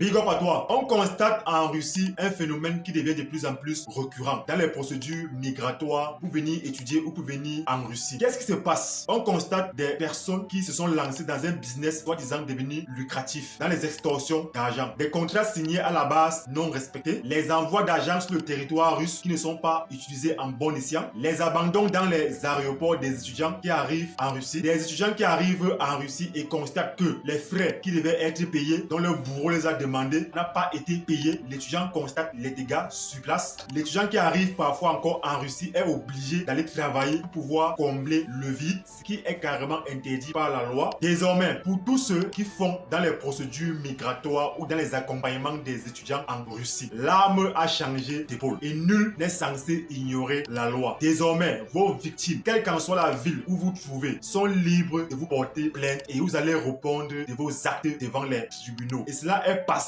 Big up à toi. On constate en Russie un phénomène qui devient de plus en plus récurrent dans les procédures migratoires pour venir étudier ou pour venir en Russie. Qu'est-ce qui se passe? On constate des personnes qui se sont lancées dans un business soi-disant devenu lucratif, dans les extorsions d'argent. Des contrats signés à la base non respectés, les envois d'argent sur le territoire russe qui ne sont pas utilisés en bon escient, les abandons dans les aéroports des étudiants qui arrivent en Russie, des étudiants qui arrivent en Russie et constatent que les frais qui devaient être payés, dont le bourreau les a demandé, n'a pas été payé. L'étudiant constate les dégâts sur place. L'étudiant qui arrive parfois encore en Russie est obligé d'aller travailler pour pouvoir combler le vide, ce qui est carrément interdit par la loi. Désormais, pour tous ceux qui font dans les procédures migratoires ou dans les accompagnements des étudiants en Russie, l'arme a changé d'épaule et nul n'est censé ignorer la loi. Désormais, vos victimes, quelle qu'en soit la ville où vous trouvez, sont libres de vous porter plainte et vous allez répondre de vos actes devant les tribunaux. Et cela est passible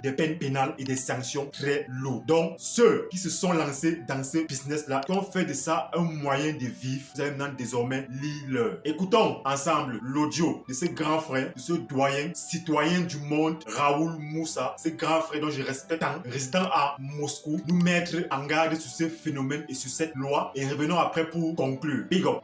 des peines pénales et des sanctions très lourdes. Donc, ceux qui se sont lancés dans ce business-là, qui ont fait de ça un moyen de vivre, vous allez maintenant désormais lire. Écoutons ensemble l'audio de ce grand frère, de ce doyen, citoyen du monde, Raoul Moussa, ce grand frère dont je respecte tant, résident à Moscou, nous mettre en garde sur ce phénomène et sur cette loi. Et revenons après pour conclure. Big up.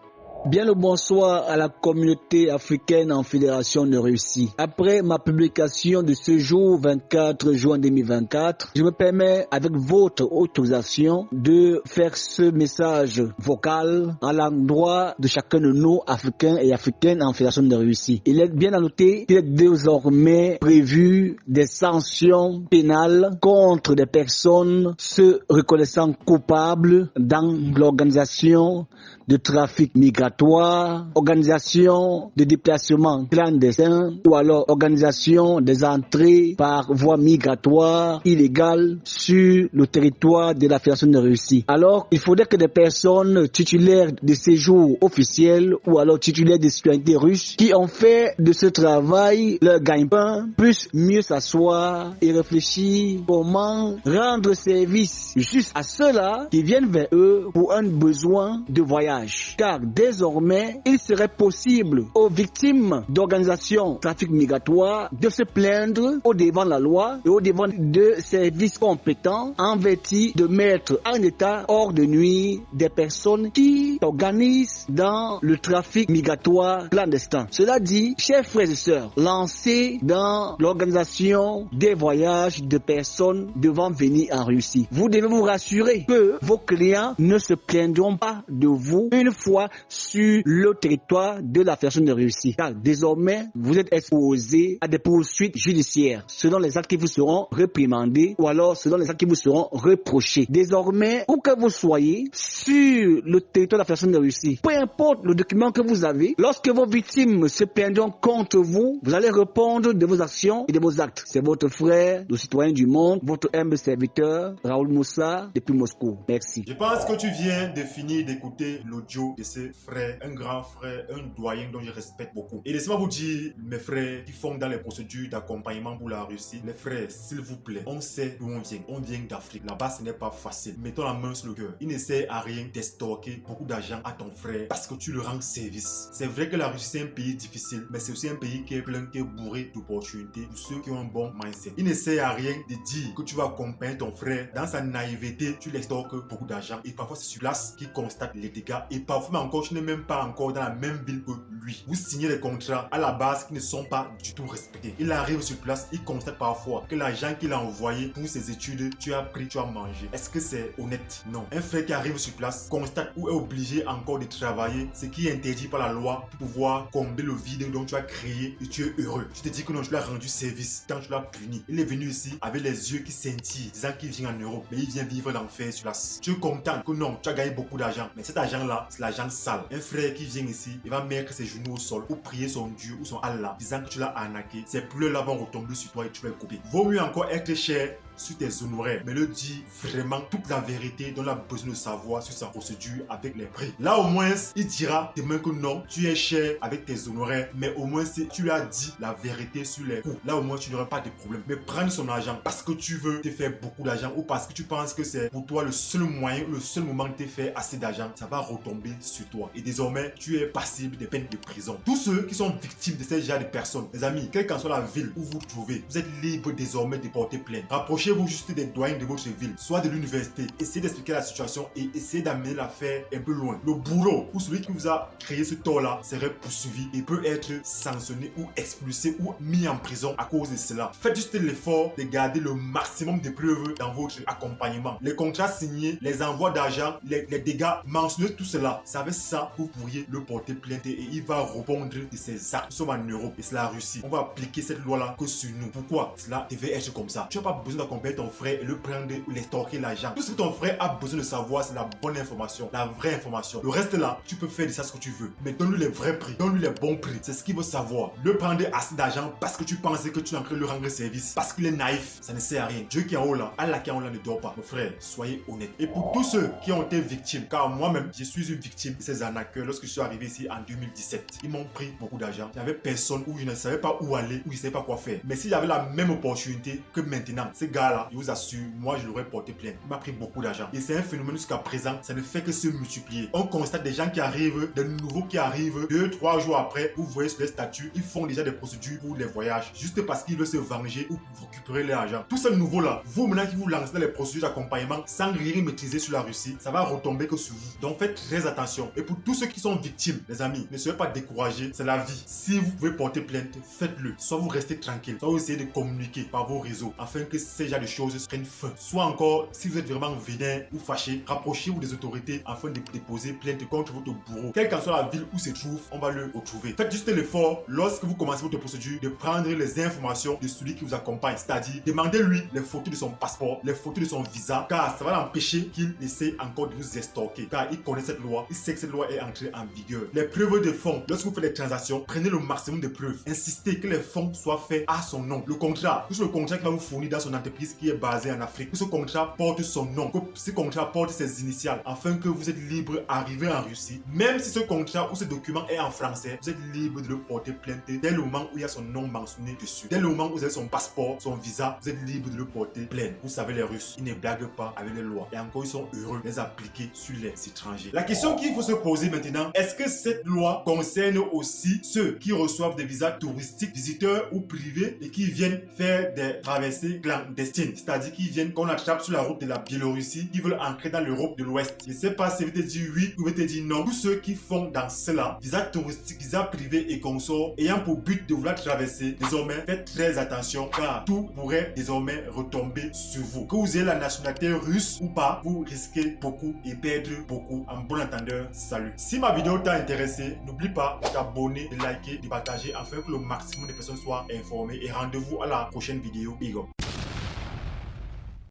Bien le bonsoir à la communauté africaine en Fédération de Russie. Après ma publication de ce jour 24 juin 2024, je me permets avec votre autorisation de faire ce message vocal à l'endroit de chacun de nous, Africains et Africaines en Fédération de Russie. Il est bien à noter qu'il est désormais prévu des sanctions pénales contre des personnes se reconnaissant coupables dans l'organisation de trafic migratoire, organisation de déplacement clandestin ou alors organisation des entrées par voie migratoire illégale sur le territoire de la Fédération de Russie. Alors, il faudrait que des personnes titulaires de séjour officiel ou alors titulaires de citoyenneté russe qui ont fait de ce travail leur gagne-pain puissent mieux s'asseoir et réfléchir comment rendre service juste à ceux-là qui viennent vers eux pour un besoin de voyage. Car désormais, il serait possible aux victimes d'organisations trafic migratoire de se plaindre au devant de la loi et au devant de services compétents envêtis de mettre en état hors de nuit des personnes qui organisent dans le trafic migratoire clandestin. Cela dit, chers frères et sœurs, lancez dans l'organisation des voyages de personnes devant venir en Russie. Vous devez vous rassurer que vos clients ne se plaindront pas de vous une fois sur le territoire de la Fédération de Russie. Car désormais, vous êtes exposé à des poursuites judiciaires selon les actes qui vous seront réprimandés ou alors selon les actes qui vous seront reprochés. Désormais, où que vous soyez sur le territoire de la Fédération de Russie, peu importe le document que vous avez, lorsque vos victimes se plaindront contre vous, vous allez répondre de vos actions et de vos actes. C'est votre frère, le citoyen du monde, votre humble serviteur, Raoul Moussa, depuis Moscou. Merci. Je pense que tu viens de finir d'écouter l'audio de ce frère, un grand frère, un doyen dont je respecte beaucoup. Et laissez-moi vous dire, mes frères qui font dans les procédures d'accompagnement pour la Russie, les frères, s'il vous plaît, on sait d'où on vient. On vient d'Afrique. Là-bas, ce n'est pas facile. Mettons la main sur le cœur. Il ne sert à rien d'estorquer beaucoup d'argent à ton frère parce que tu le rends service. C'est vrai que la Russie, c'est un pays difficile, mais c'est aussi un pays qui est plein, qui est bourré d'opportunités pour ceux qui ont un bon mindset. Il ne sert à rien de dire que tu vas accompagner ton frère. Dans sa naïveté, tu l'extorques beaucoup d'argent. Et parfois, c'est sur place qu'il constate les dégâts. Et parfois encore, tu n'es même pas encore dans la même ville que lui. Vous signez des contrats à la base qui ne sont pas du tout respectés. Il arrive sur place, il constate parfois que l'argent qu'il a envoyé pour ses études, tu as pris, tu as mangé. Est-ce que c'est honnête? Non. Un frère qui arrive sur place constate ou est obligé encore de travailler, ce qui est interdit par la loi pour pouvoir combler le vide dont tu as créé et tu es heureux. Tu te dis que non, tu l'as rendu service quand tu l'as puni. Il est venu ici avec les yeux qui scintillent, disant qu'il vient en Europe, mais il vient vivre l'enfer sur place. Tu es content que non, tu as gagné beaucoup d'argent, mais cet argent-là, c'est l'argent sale. Un frère qui vient ici, il va mettre ses genoux au sol pour prier son Dieu ou son Allah, disant que tu l'as arnaqué. Ces pleurs-là vont retomber sur toi et tu vas couper. Vaut mieux encore être cher sur tes honoraires, mais le dit vraiment toute la vérité dont il a besoin de savoir sur sa procédure avec les prix. Là au moins, il dira demain que non, tu es cher avec tes honoraires, mais au moins si tu lui as dit la vérité sur les coûts, là au moins tu n'auras pas de problème. Mais prendre son argent parce que tu veux te faire beaucoup d'argent ou parce que tu penses que c'est pour toi le seul moyen, le seul moment de te faire assez d'argent, ça va retomber sur toi. Et désormais, tu es passible des peines de prison. Tous ceux qui sont victimes de ces genres de personnes, les amis, quelle qu'en soit la ville où vous trouvez, vous êtes libre désormais de porter plainte. Rapprochez-vous juste des doyens de votre ville, soit de l'université. Essayez d'expliquer la situation et essayez d'amener l'affaire un peu loin. Le bourreau ou celui qui vous a créé ce tort-là serait poursuivi et peut être sanctionné ou expulsé ou mis en prison à cause de cela. Faites juste l'effort de garder le maximum de preuves dans votre accompagnement. Les contrats signés, les envois d'argent, les dégâts, mentionnez tout cela. C'est avec ça que vous pourriez le porter plainte et il va répondre de ses actes. Nous sommes en Europe et c'est la Russie. On va appliquer cette loi-là que sur nous. Pourquoi cela devait être comme ça? Tu n'as pas besoin d'accompagner ton frère et le prendre ou l'extorquer l'argent. Tout ce que ton frère a besoin de savoir, c'est la bonne information, la vraie information. Le reste là, tu peux faire de ça ce que tu veux. Mais donne-lui les vrais prix, donne-lui les bons prix. C'est ce qu'il veut savoir. Le prendre assez d'argent parce que tu pensais que tu es en train de lui rendre service. Parce qu'il est naïf, ça ne sert à rien. Dieu qui est en haut là, Allah qui est en haut là ne dort pas. Mon frère, soyez honnête. Et pour tous ceux qui ont été victimes, car moi-même, je suis une victime de ces arnaqueurs lorsque je suis arrivé ici en 2017. Ils m'ont pris beaucoup d'argent. Il n'y avait personne où je ne savais pas où aller, où je ne savais pas quoi faire. Mais si j'avais la même opportunité que maintenant, ces gars-là, je vous assure, moi je l'aurais porté plainte. Il m'a pris beaucoup d'argent. Et c'est un phénomène jusqu'à présent, ça ne fait que se multiplier. On constate des gens qui arrivent, des nouveaux qui arrivent, 2-3 jours après, vous voyez sur les statuts, ils font déjà des procédures pour les voyages, juste parce qu'ils veulent se venger ou récupérer l'argent. Tous ces nouveaux-là, vous maintenant qui vous lancez dans les procédures d'accompagnement sans rien maîtriser sur la Russie, ça va retomber que sur vous. Donc faites très attention. Et pour tous ceux qui sont victimes, les amis, ne soyez pas découragés, c'est la vie. Si vous pouvez porter plainte, faites-le. Soit vous restez tranquille, soit vous essayez de communiquer par vos réseaux afin que ces genres de choses prennent fin. Soit encore, si vous êtes vraiment vénère ou fâché, rapprochez-vous des autorités afin de déposer plainte contre votre bourreau. Quelle qu'en soit la ville où se trouve, on va le retrouver. Faites juste l'effort, lorsque vous commencez votre procédure, de prendre les informations de celui qui vous accompagne, c'est-à-dire demandez-lui les photos de son passeport, les photos de son visa, car ça va l'empêcher qu'il essaie encore de vous extorquer, car il connaît cette loi, il sait que cette loi est entrée en vigueur. Les preuves de fonds, lorsque vous faites des transactions, prenez le maximum de preuves. Insistez que les fonds soient faits à son nom. Le contrat, tout le contrat qu'il va vous fournir dans son entreprise qui est basée en Afrique, que ce contrat porte son nom, que ce contrat porte ses initiales, afin que vous êtes libre d'arriver en Russie. Même si ce contrat ou ce document est en français, vous êtes libre de le porter plainte dès le moment où il y a son nom mentionné dessus. Dès le moment où vous avez son passeport, son visa, vous êtes libre de le porter plainte. Vous savez, les Russes, ils ne blaguent pas avec les lois. Et encore, ils sont heureux de les appliquer sur les étrangers. La question qu'il faut se poser maintenant, est-ce que cette loi concerne aussi ceux qui reçoivent des visas touristiques, visiteurs ou privés et qui viennent faire des traversées clandestines, c'est-à-dire qui viennent qu'on attrape sur la route de la Biélorussie, qui veulent entrer dans l'Europe de l'Ouest? Je ne sais pas si vous te dire oui ou vous te dire non. Tous ceux qui font dans cela, visas touristiques, visas privés et consorts, ayant pour but de vouloir traverser, désormais faites très attention car tout pourrait désormais retomber sur vous. Que vous ayez la nationalité russe ou pas, vous risquez beaucoup et perdre beaucoup. En bon entendeur, salut. Si ma vidéo t'a intéressé, n'oublie pas de t'abonner, de liker, de partager afin que le maximum de personnes soient informées et rendez-vous à la prochaine vidéo. Big up.